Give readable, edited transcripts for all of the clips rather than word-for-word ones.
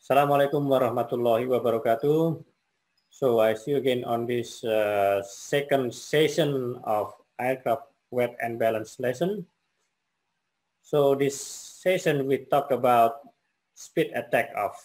Assalamualaikum warahmatullahi wabarakatuh. So I see you again on this second session of aircraft weight and balance lesson. So this session we talk about speed at takeoff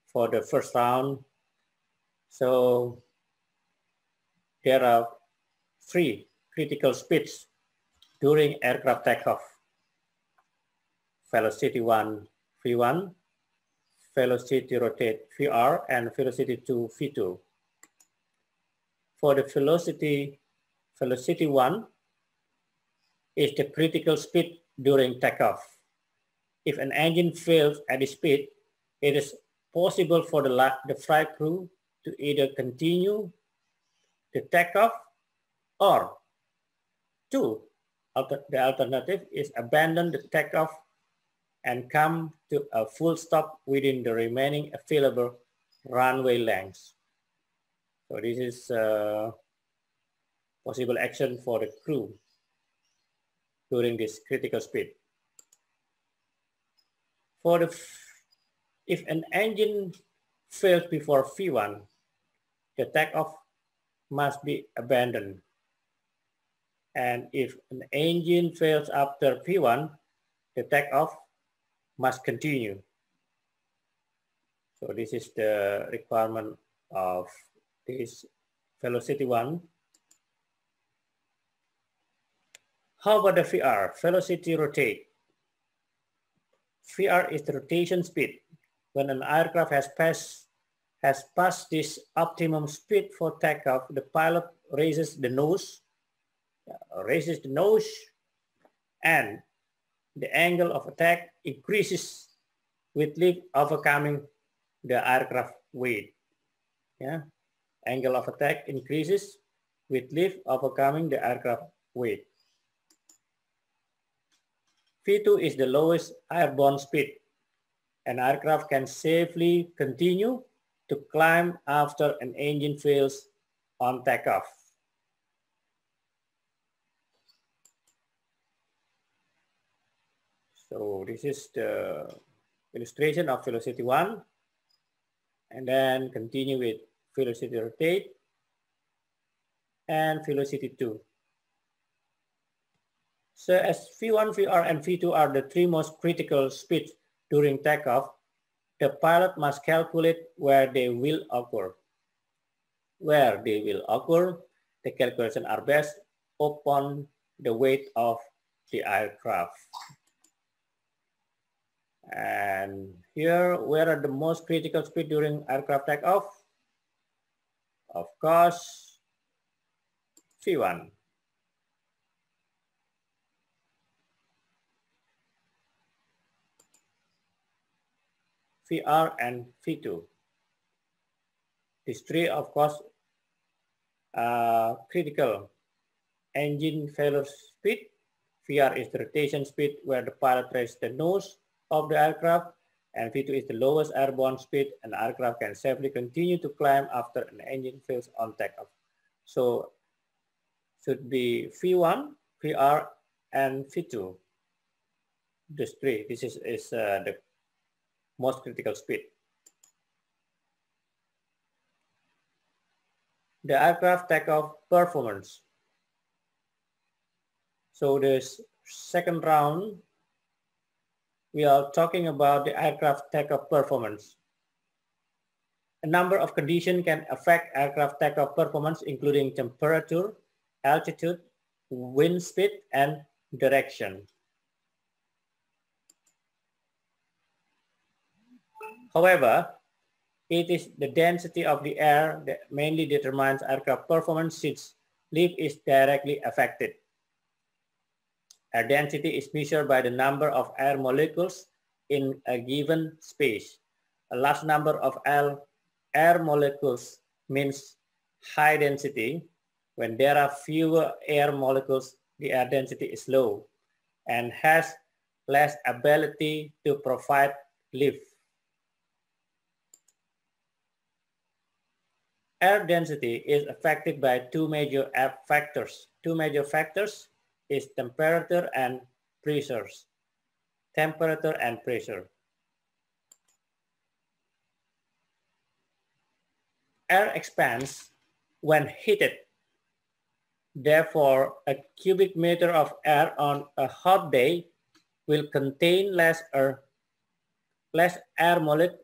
for the first round. So there are three critical speeds during aircraft takeoff: velocity 1 V1, velocity rotate VR, and velocity 2 V2. For the velocity 1 is the critical speed during takeoff. If an engine fails at this speed, it is possible for the flight crew to either continue the takeoff or the alternative is abandon the takeoff and come to a full stop within the remaining available runway lengths. So this is possible action for the crew during this critical speed. If an engine fails before V1, the takeoff must be abandoned. And if an engine fails after V1, the takeoff must continue. So this is the requirement of this velocity 1. How about the VR, velocity rotate? VR is the rotation speed. When an aircraft has passed this optimum speed for takeoff, the pilot raises the nose, and the angle of attack increases with lift overcoming the aircraft weight. Angle of attack increases with lift overcoming the aircraft weight. V2 is the lowest airborne speed. An aircraft can safely continue to climb after an engine fails on takeoff. So this is the illustration of velocity 1, and then continue with velocity rotate and velocity 2. So as V1, VR, and V2 are the three most critical speeds during takeoff, the pilot must calculate where they will occur. The calculations are based upon the weight of the aircraft. And here, where are the most critical speed during aircraft takeoff? Of course, V1. VR and V2. These three, of course, are critical. Engine failure speed. VR is the rotation speed where the pilot raises the nose of the aircraft, and V2 is the lowest airborne speed an aircraft can safely continue to climb after an engine fails on takeoff. So should be V1, VR, and V2. These three. This is the most critical speed. The aircraft takeoff performance. So this second round, we are talking about the aircraft takeoff performance. A number of conditions can affect aircraft takeoff performance, including temperature, altitude, wind speed, and direction. However, it is the density of the air that mainly determines aircraft performance, since lift is directly affected. Air density is measured by the number of air molecules in a given space. A large number of air molecules means high density. When there are fewer air molecules, the air density is low and has less ability to provide lift. Air density is affected by two major factors. Two major factors is temperature and pressure. Temperature and pressure. air expands when heated. Therefore, a cubic meter of air on a hot day will contain less air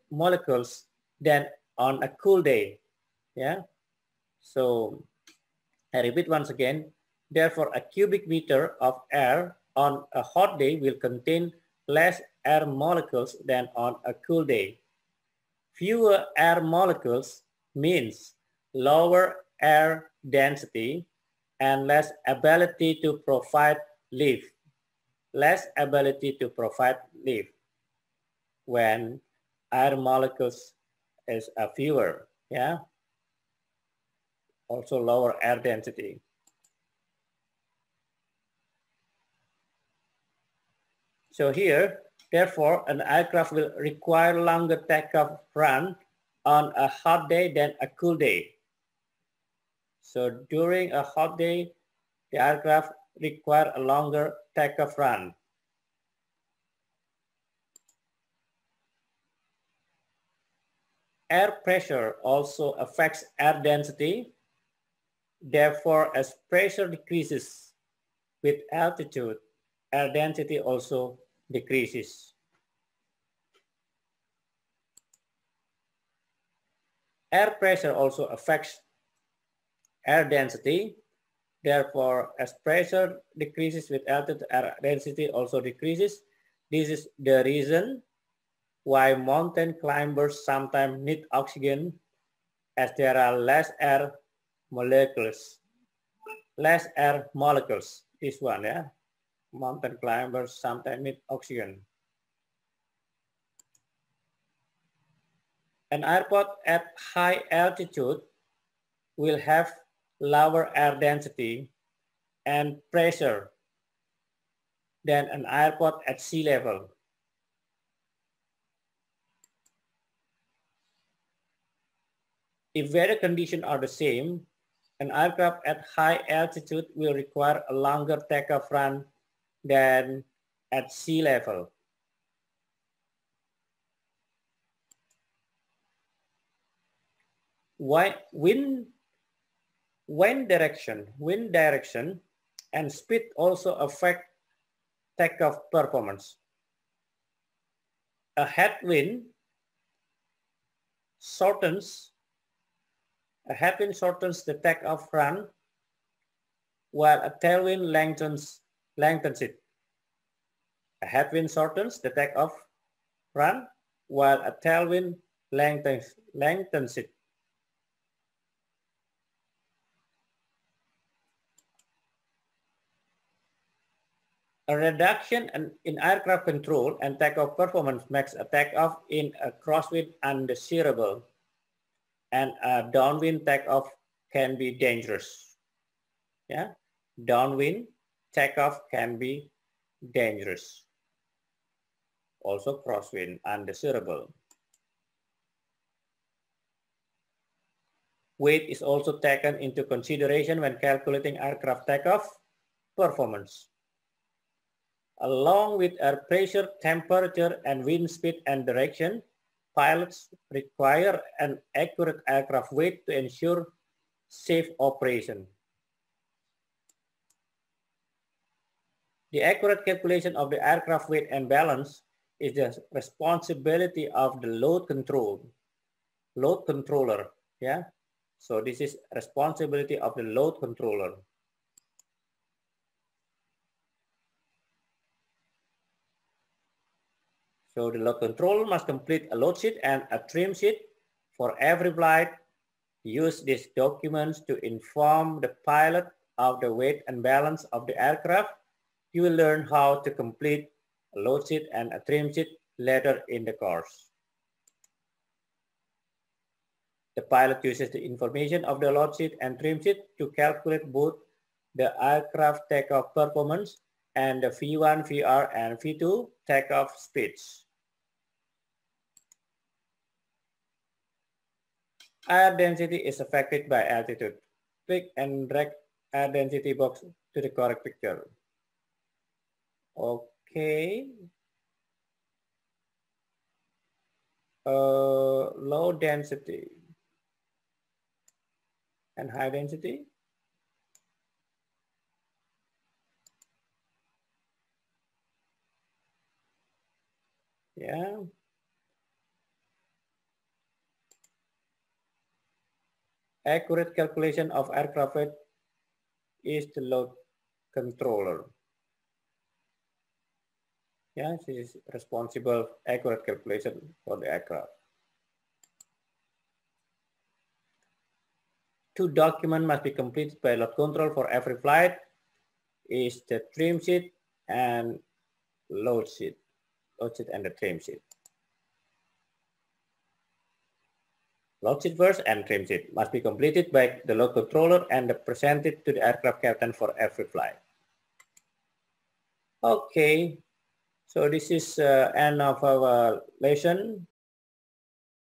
molecules than on a cool day. Yeah. So I repeat once again. Therefore, a cubic meter of air on a hot day will contain less air molecules than on a cool day. Fewer air molecules means lower air density and less ability to provide lift. Less ability to provide lift when air molecules is fewer, yeah. Also lower air density. So here, therefore, an aircraft will require longer takeoff run on a hot day than a cool day. So during a hot day, the aircraft require a longer takeoff run. Air pressure also affects air density. Therefore, as pressure decreases with altitude, air density also decreases. Air pressure also affects air density. Therefore, as pressure decreases with altitude, air density also decreases. This is the reason why mountain climbers sometimes need oxygen, as there are less air molecules. Less air molecules, this one, yeah. Mountain climbers sometimes need oxygen. An airport at high altitude will have lower air density and pressure than an airport at sea level. If weather conditions are the same, an aircraft at high altitude will require a longer takeoff run than at sea level. Wind direction and speed also affect takeoff performance. A headwind shortens the takeoff run, while a tailwind lengthens it. A headwind shortens the takeoff run, while a tailwind lengthens it. A reduction in aircraft control and takeoff performance makes a takeoff in a crosswind undesirable, and a downwind takeoff can be dangerous. Yeah, downwind takeoff can be dangerous. Also crosswind undesirable. Weight is also taken into consideration when calculating aircraft takeoff performance. Along with air pressure, temperature, and wind speed and direction, pilots require an accurate aircraft weight to ensure safe operation. The accurate calculation of the aircraft weight and balance is the responsibility of the load controller. Yeah. So this is responsibility of the load controller. So the load controller must complete a load sheet and a trim sheet for every flight. Use these documents to inform the pilot of the weight and balance of the aircraft. You will learn how to complete a load sheet and a trim sheet later in the course. The pilot uses the information of the load sheet and trim sheet to calculate both the aircraft takeoff performance and the V1, VR, and V2 takeoff speeds. Air density is affected by altitude. Click and drag air density box to the correct picture. Okay. Low density. and high density. Yeah. Accurate calculation of aircraft weight is the load controller. Yeah, she is responsible accurate calculation for the aircraft. Two documents must be completed by load control for every flight is the trim sheet and load sheet. Load sheet and the trim sheet. Load sheet first and trim sheet must be completed by the load controller and presented to the aircraft captain for every flight. Okay, so this is end of our lesson.